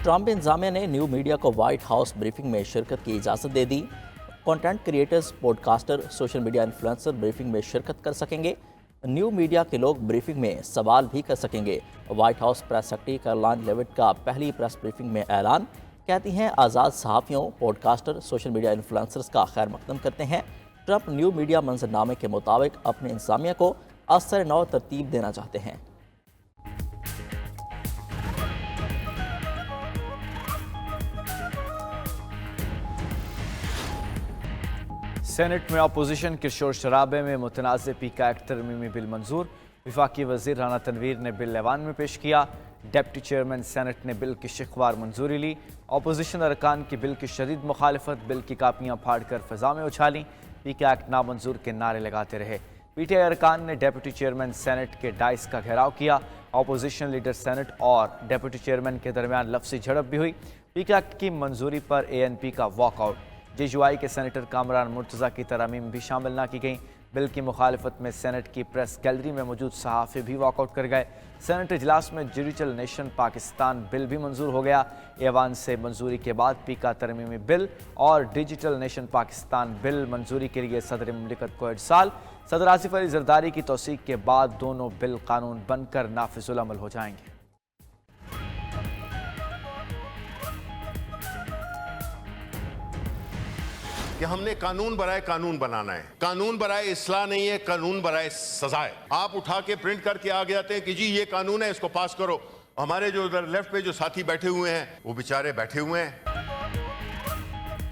Trump انتظامیہ نے new media کو وائٹ ہاؤس بریفنگ میں شرکت کی اجازت دے دی۔ Content creators, podcaster, social media influencer briefing میں شرکت کر سکیں گے۔ نیو میڈیا کے لوگ بریفنگ میں سوال بھی کر سکیں گے۔ White house press secretary Caroline لیوٹ کا پہلی پریس بریفنگ میں اعلان، کہتی ہیں آزاد صحافیوں، podcaster, social media influencers کا خیر مقدم کرتے ہیں۔ ٹرمپ نیو میڈیا منظرنامے کے مطابق اپنے انتظامیہ کو اثر نو ترتیب دینا چاہتے ہیں۔ سینٹ میں اپوزیشن کے شور شرابے میں متنازع پی کا ایکٹ ترمیمی بل منظور۔ وفاقی وزیر رانا تنویر نے بل ایوان میں پیش کیا۔ ڈپٹی چیئرمین سینٹ نے بل کی شکوار منظوری لی۔ اپوزیشن ارکان کی بل کی شدید مخالفت، بل کی کاپیاں پھاڑ کر فضا میں اچھالیں، پی کا ایکٹ نامنظور کے نعرے لگاتے رہے۔ پی ٹی آئی ارکان نے ڈپٹی چیئرمین سینٹ کے ڈائس کا گھیراؤ کیا۔ اپوزیشن لیڈر سینٹ اور ڈپٹی چیئرمین کے درمیان لفظی جھڑپ بھی ہوئی۔ پی کا ایکٹ کی منظوری پر اے این پی کا واک آؤٹ۔ جے یو آئی کے سینیٹر کامران مرتضیٰ کی ترامیم بھی شامل نہ کی گئیں۔ بل کی مخالفت میں سینٹ کی پریس گیلری میں موجود صحافی بھی واک آؤٹ کر گئے۔ سینٹ اجلاس میں ڈیجیٹل نیشن پاکستان بل بھی منظور ہو گیا۔ ایوان سے منظوری کے بعد پی کا ترمیمی بل اور ڈیجیٹل نیشن پاکستان بل منظوری کے لیے صدر مملکت کو ارسال۔ صدر آصف علی زرداری کی توثیق کے بعد دونوں بل قانون بن کر نافذ العمل ہو جائیں گے۔ کہ ہم نے قانون برائے قانون بنانا ہے، قانون برائے اصلاح نہیں ہے، قانون برائے سزا ہے۔ آپ اٹھا کے پرنٹ کر کے آگے آتے ہیں کہ جی یہ قانون ہے، اس کو پاس کرو۔ ہمارے جو ادھر لیفٹ پہ جو ساتھی بیٹھے ہوئے ہیں وہ بیچارے بیٹھے ہوئے ہیں۔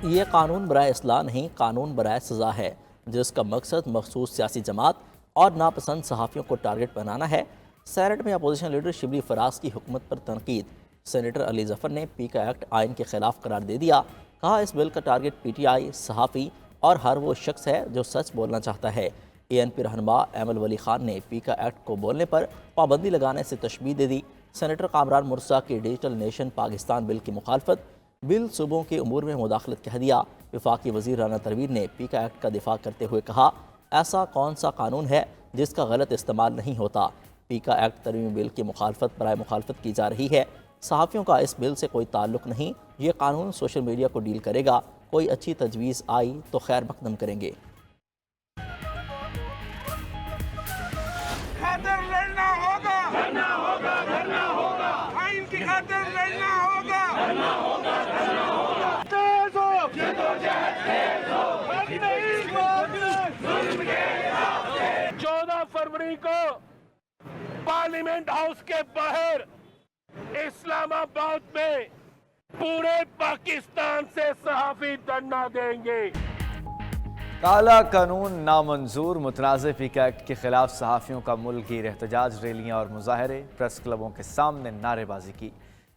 یہ قانون برائے اصلاح نہیں، قانون برائے سزا ہے، جس کا مقصد مخصوص سیاسی جماعت اور ناپسند صحافیوں کو ٹارگٹ بنانا ہے۔ سینٹ میں اپوزیشن لیڈر شبلی فراز کی حکومت پر تنقید۔ سینیٹر علی ظفر نے پی کا ایکٹ آئین کے خلاف قرار دے دیا۔ کہا اس بل کا ٹارگٹ پی ٹی آئی، صحافی اور ہر وہ شخص ہے جو سچ بولنا چاہتا ہے۔ اے این پی رہنما ایمل ولی خان نے پی کا ایکٹ کو بولنے پر پابندی لگانے سے تشبیہ دے دی۔ سینیٹر کامران مرتضیٰ کی ڈیجیٹل نیشن پاکستان بل کی مخالفت، بل صوبوں کے امور میں مداخلت کہہ دیا۔ وفاقی وزیر رانا تنویر نے پی کا ایکٹ کا دفاع کرتے ہوئے کہا ایسا کون سا قانون ہے جس کا غلط استعمال نہیں ہوتا۔ پی کا ایکٹ ترمیمی بل کی مخالفت برائے مخالفت کی جا رہی ہے۔ صحافیوں کا اس بل سے کوئی تعلق نہیں۔ یہ قانون سوشل میڈیا کو ڈیل کرے گا۔ کوئی اچھی تجویز آئی تو خیر مقدم کریں گے۔ خاطر لڑنا ہوگا، لڑنا ہوگا، لڑنا ہوگا، آئین کی خاطر لڑنا ہوگا، لڑنا ہوگا، لڑنا ہوگا۔ تیز ہو، جدوجہد تیز ہو، ہم نہیں مانگتے ظلم کے راستے۔ 14 فروری کو پارلیمنٹ ہاؤس کے باہر اسلام آباد میں پورے پاکستان سے صحافی دھرنا دیں گے۔ کالا قانون نامنظور، متنازع پی کا ایکٹ کے خلاف صحافیوں کا ملک گیر احتجاج، ریلیاں اور مظاہرے، پریس کلبوں کے سامنے نعرے بازی کی۔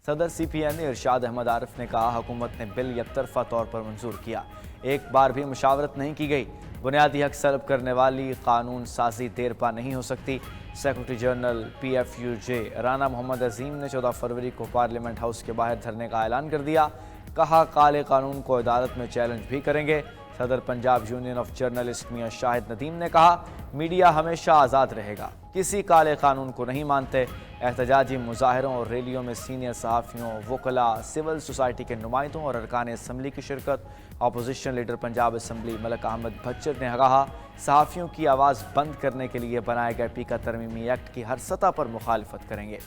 صدر سی پی این ارشاد احمد عارف نے کہا حکومت نے بل یک طرفہ طور پر منظور کیا، ایک بار بھی مشاورت نہیں کی گئی۔ بنیادی حق سلب کرنے والی قانون سازی دیر پا نہیں ہو سکتی۔ Secretary general P F U J Rana Muhammad Azeem نے 14 فروری کو پارلیمنٹ ہاؤس کے باہر دھرنے کا اعلان کر دیا۔ کہا کالے قانون کو عدالت میں چیلنج بھی کریں گے۔ صدر پنجاب یونین آف جرنلسٹ میاں شاہد ندیم نے کہا میڈیا ہمیشہ آزاد رہے گا، کسی کالے قانون کو نہیں مانتے۔ احتجاجی مظاہروں اور ریلیوں میں سینئر صحافیوں، وکلاء، سول سوسائٹی کے نمائندوں اور ارکان اسمبلی کی شرکت۔ Opposition leader Punjab assembly Malik Ahmad بھچر نے کہا صحافیوں کی آواز بند کرنے کے لیے بنائے گئے پی کا ترمیمی ایکٹ کی ہر سطح پر مخالفت کریں گے۔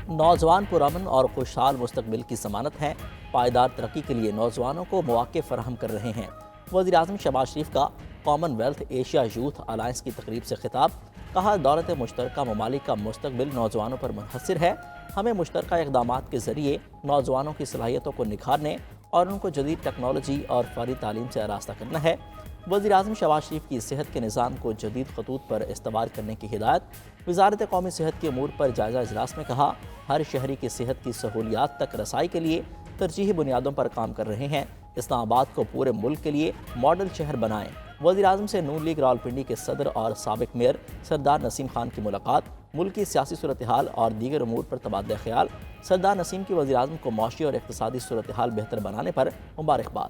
نوجوان پرامن اور خوشحال مستقبل کی ضمانت ہیں، پائیدار ترقی کے لیے نوجوانوں کو مواقع فراہم کر رہے ہیں۔ وزیر اعظم شہباز شریف کا common wealth Asia youth alliance کی تقریب سے خطاب۔ کہا دولت مشترکہ ممالک کا مستقبل نوجوانوں پر منحصر ہے۔ ہمیں مشترکہ اقدامات کے ذریعے نوجوانوں کی صلاحیتوں کو نکھارنے اور ان کو جدید ٹیکنالوجی اور فوری تعلیم سے آراستہ کرنا ہے۔ وزیر اعظم شہباز شریف کی صحت کے نظام کو جدید خطوط پر استوار کرنے کی ہدایت۔ وزارت قومی صحت کے امور پر جائزہ اجلاس میں کہا ہر شہری کی صحت کی سہولیات تک رسائی کے لیے ترجیحی بنیادوں پر کام کر رہے ہیں۔ اسلام آباد کو پورے ملک کے لیے ماڈل شہر بنائیں۔ وزیر اعظم سے نون لیگ راولپنڈی کے صدر اور سابق میئر سردار نسیم خان کی ملاقات۔ ملکی سیاسی صورتحال اور دیگر امور پر تبادلہ خیال۔ سردار نسیم کی وزیر اعظم کو معاشی اور اقتصادی صورتحال بہتر بنانے پر مبارکباد۔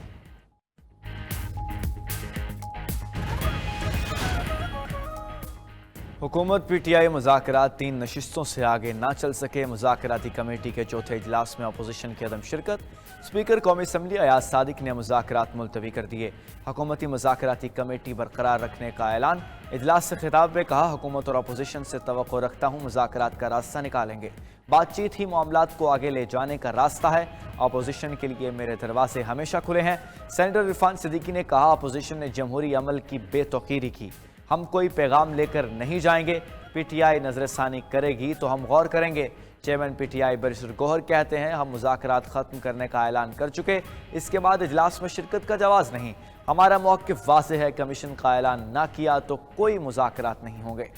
हुकूमत PTI मुज़ाकरात 3 नशिस्तों से आगे ना चल सके। मुज़ाकराती कमेटी के चौथे इजलास में अपोजिशन की अदम शिरकत। स्पीकर कौमी असम्बली अयाज सादिक ने मुज़ाकरात मुलतवी कर दिए। हुकूमती मुज़ाकराती कमेटी बरकरार रखने का ऐलान। इजलास से खिताब में कहा, हुकूमत और अपोजिशन से तवक्को रखता हूँ मुज़ाकरात का रास्ता निकालेंगे। बातचीत ही मामलात को आगे ले जाने का रास्ता है। अपोजिशन के लिए मेरे दरवाजे हमेशा खुले हैं। सेनेटर इरफान सिद्दीकी ने कहा, अपोजिशन ने जमहूरी अमल की बेतौकीरी की। हम कोई पैगाम लेकर नहीं जाएंगे। PTI नजरसानी करेगी तो हम गौर करेंगे। चेयरमैन PTI बैरिस्टर गौहर कहते हैं, हम मुज़ाकरात ख़त्म करने का ऐलान कर चुके, इसके बाद इजलास में शिरकत का जवाज़ नहीं। हमारा मौक़िफ़ वाज़ेह है, कमीशन का ऐलान ना किया तो कोई मुज़ाकरात नहीं होंगे।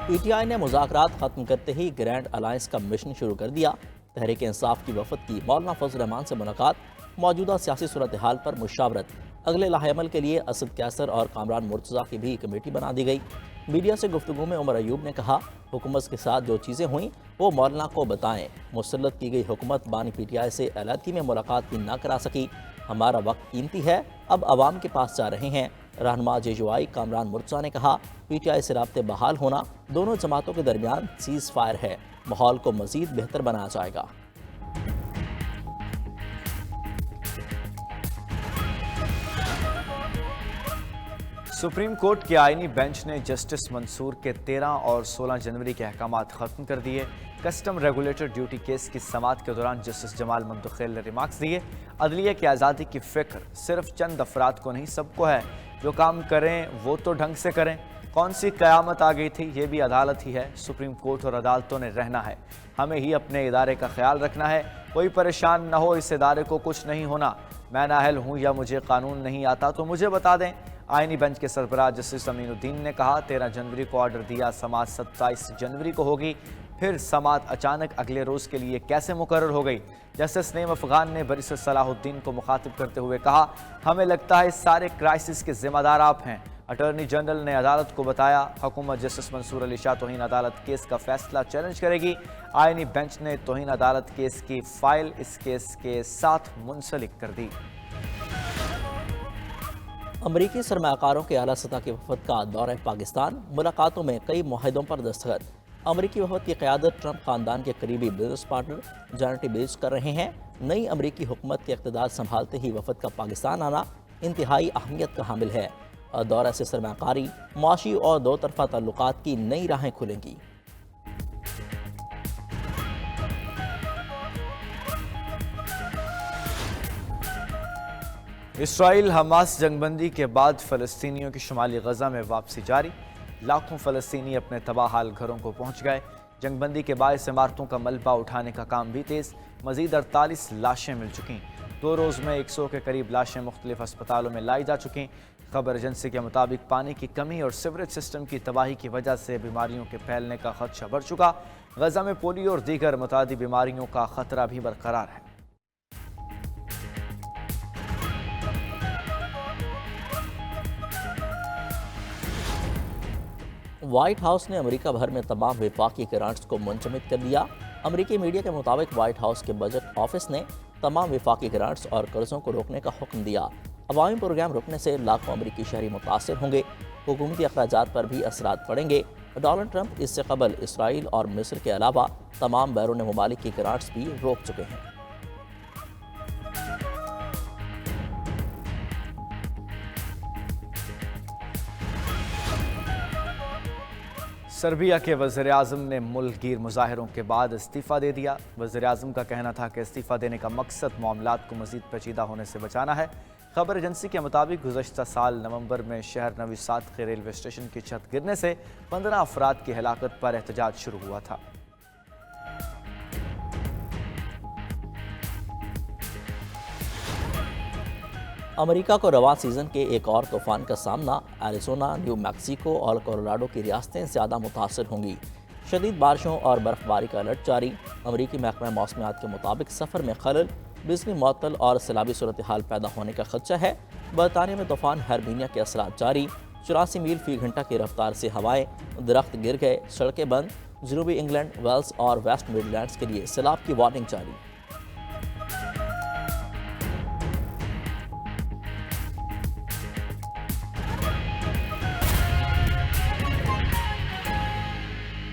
PTI ने मुज़ाकरात ख़त्म करते ही ग्रैंड अलायंस का मिशन शुरू कर दिया। तहरीक इंसाफ की वफद की मौलाना फजल रहमान से मुलाकात। मौजूदा सियासी सूरत हाल पर मुशावरत। अगले लाहेअमल के लिए असद कैसर और कामरान मुर्तज़ा की भी कमेटी बना दी गई। मीडिया से गुफ्तगू में उमर अयूब ने कहा, हुकूमत के साथ जो चीज़ें हुई वो मौलाना को बताएं। मुसल्लत की गई हुकूमत बानी PTI से अलाती में मुलाकात भी ना करा सकी। हमारा वक्त कीमती है, अब आवाम के पास जा रहे हैं। रहनुमा JUI कामरान मुर्तज़ा ने कहा, PTI से राब्ते बहाल होना दोनों जमातों के दरमियान सीज़ फायर है। माहौल को मज़ीद बेहतर बनाया जाएगा। सुप्रीम कोर्ट के आईनी बेंच ने जस्टिस मंसूर के 13 और 16 जनवरी के अहकामात ख़त्म कर दिए। कस्टम रेगुलेटर ड्यूटी केस की समाअत के दौरान जस्टिस जमाल ममदुखेल ने रिमार्क्स दिए, अदलिया की आज़ादी की फ़िक्र सिर्फ चंद अफराद को नहीं सबको है। जो काम करें वो तो ढंग से करें। कौन सी क़यामत आ गई थी, ये भी अदालत ही है। सुप्रीम कोर्ट और अदालतों ने रहना है। हमें ही अपने इदारे का ख्याल रखना है। कोई परेशान न हो, इस इदारे को कुछ नहीं होना। मैं नाअहल हूँ या मुझे कानून नहीं आता तो मुझे बता दें। आईनी बेंच के सरबराह जस्टिस अमीनुद्दीन ने कहा, 13 जनवरी को ऑर्डर दिया, समाअत 27 जनवरी को होगी। फिर समाअत अचानक अगले रोज़ के लिए कैसे मुकर्रर हो गई। जस्टिस नईम अफगान ने बैरिस्टर सलाहुद्दीन को मुखातिब करते हुए कहा, हमें लगता है इस सारे क्राइसिस के जिम्मेदार आप हैं। अटॉर्नी जनरल ने अदालत को बताया, हुकूमत जस्टिस मंसूर अली शाह तौहीन अदालत केस का फैसला चैलेंज करेगी। आईनी बेंच ने तौहीन अदालत केस की फाइल इस केस के साथ मुंसलिक कर दी। अमरीकी सरमाकारों के आला सतह के वफद का दौरा पाकिस्तान। मुलाकातों में कई मुआहदों पर दस्तखत। अमरीकी वफद की क़यादत ट्रंप ख़ानदान के करीबी बिजनेस पार्टनर जानटी बेज कर रहे हैं। नई अमरीकी हुकूमत के इक़्तिदार संभालते ही वफद का पाकिस्तान आना इंतहाई अहमियत का हामिल है। दौरा से सरमाकारी, मुआशी और दो तरफ़ा ताल्लुकात की नई राहें खुलेंगी। इसराइल हमास जंगबंदी के बाद फ़लस्तीनियों की शुमाली गज़ा में वापसी जारी। लाखों फ़लस्तीनी अपने तबाह हाल घरों को पहुँच गए। जंगबंदी के बायस इमारतों का मलबा उठाने का काम भी तेज़। मज़ीद 48 लाशें मिल चुकीं। 2 रोज़ में 100 के करीब लाशें मुख्तलिफ अस्पतालों में लाई जा चुकीं। खबर एजेंसी के मुताबिक पानी की कमी और सीवरेज सिस्टम की तबाही की वजह से बीमारियों के फैलने का खदशा बढ़ चुका। गज़ा में पोलियो और दीगर मुतादी बीमारियों का ख़तरा भी बरकरार है। व्हाइट हाउस ने अमेरिका भर में तमाम वफाकी ग्रांट्स को मुंजमद कर दिया। अमेरिकी मीडिया के मुताबिक व्हाइट हाउस के बजट ऑफिस ने तमाम वफाकी ग्रांट्स और कर्जों को रोकने का हुक्म दिया। अवामी प्रोग्राम रुकने से लाखों अमरीकी शहरी मुतासर होंगे। हुकूमती अखराजात पर भी असरात पड़ेंगे। डोनाल्ड ट्रंप इससे कबल इसराइल और मिस्र के अलावा तमाम बैरून ममालिक की ग्रांट्स भी रोक चुके हैं। सर्बिया के वज़ीर-ए-आज़म ने मुल्क गिर मुजाहिरों के बाद इस्तीफ़ा दे दिया। वज़ीर-ए-आज़म का कहना था कि इस्तीफ़ा देने का मकसद मामलात को मज़ीद पेचीदा होने से बचाना है। खबर एजेंसी के मुताबिक गुज़श्ता साल नवंबर में शहर नवी साद के रेलवे स्टेशन की छत गिरने से 15 अफराद की हलाकत पर एहतजाज शुरू हुआ था। अमेरिका को रवा सीज़न के एक और तूफान का सामना। एरिज़ोना, न्यू मैक्सिको और कोलोराडो की रियासतें ज़्यादा मुतासर होंगी। शदीद बारिशों और बर्फबारी का अलर्ट जारी। अमरीकी महकमा मौसमियात के मुताबिक सफ़र में खलल, बिजली मुअत्तल और सैलाबी सूरत हाल पैदा होने का खदशा है। बरतानिया में तूफान हरबीनिया के असरात जारी। 84 मील फी घंटा की रफ्तार से हवाएं, दरख्त गिर गए, सड़कें बंद। जनूबी इंग्लैंड, वेल्स और वेस्ट मिडलैंड्स के लिए सैलाब की वार्निंग जारी।